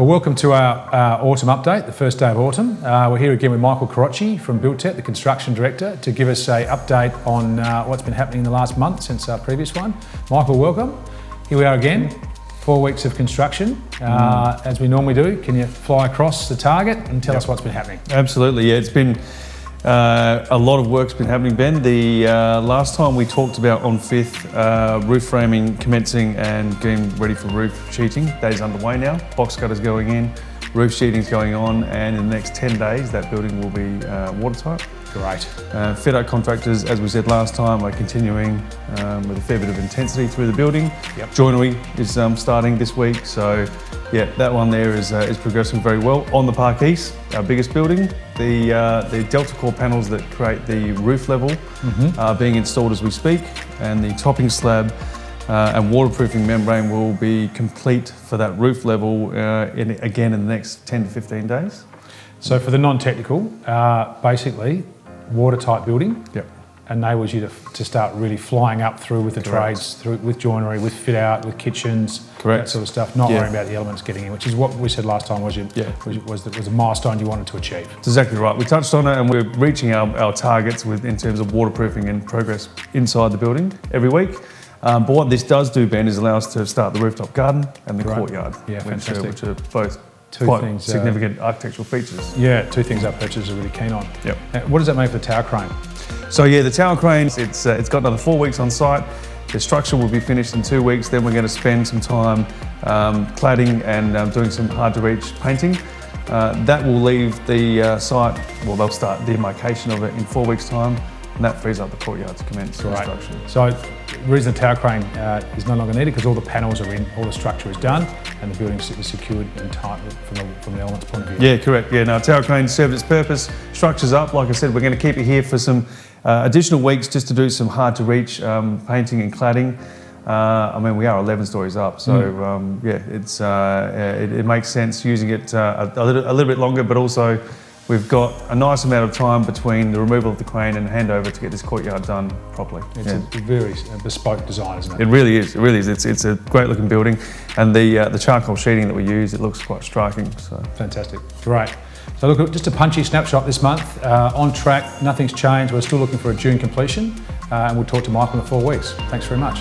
Well, welcome to our autumn update, the first day of autumn. We're here again with Michael Carocci from Buildtech, the construction director, to give us an update on what's been happening in the last month since our previous one. Michael, welcome. Here we are again, 4 weeks of construction. As we normally do, can you fly across the target and tell us what's been happening? Absolutely, yeah. It's been a lot of work's been happening, Ben. The last time we talked about on 5th, roof framing commencing and getting ready for roof sheeting. That is underway now. Box cutters going in, roof sheeting's going on, and in the next 10 days that building will be watertight. Great. Fit-out contractors, as we said last time, are continuing with a fair bit of intensity through the building. Yep. Joinery is starting this week, so yeah, that one there is progressing very well. On the Park East, our biggest building, the Delta Core panels that create the roof level are being installed as we speak, and the topping slab and waterproofing membrane will be complete for that roof level again in the next 10 to 15 days. So for the non-technical, basically, watertight building enables you to start really flying up through with the trades, with joinery, with fit out, with kitchens, that sort of stuff, not worrying about the elements getting in, which is what we said last time was a milestone you wanted to achieve. That's exactly right. We touched on it and we're reaching our targets in terms of waterproofing and progress inside the building every week. But what this does do, Ben, is allow us to start the rooftop garden and the courtyard, which are both quite significant architectural features. Yeah, two things our purchasers are really keen on. What does that mean for the tower crane? So yeah, the tower crane, it's got another 4 weeks on site. The structure will be finished in 2 weeks. Then we're going to spend some time cladding and doing some hard to reach painting. That will leave the site, well, they'll start demarcation of it in 4 weeks' time, and that frees up the courtyard to commence construction. So the reason the tower crane is no longer needed because all the panels are in, all the structure is done, and the building is secured and tight from the elements point of view. Yeah, correct. Yeah, no, tower crane served its purpose. Structure's up. Like I said, we're going to keep it here for some additional weeks just to do some hard to reach painting and cladding. I mean, we are 11 stories up, so it makes sense using it a little bit longer, but also we've got a nice amount of time between the removal of the crane and handover to get this courtyard done properly. It's a very bespoke design, isn't it? It really is. It really is. It's a great looking building, and the charcoal sheeting that we use, it looks quite striking. So fantastic. Great. So look, just a punchy snapshot this month. On track, nothing's changed. We're still looking for a June completion, and we'll talk to Michael in 4 weeks. Thanks very much.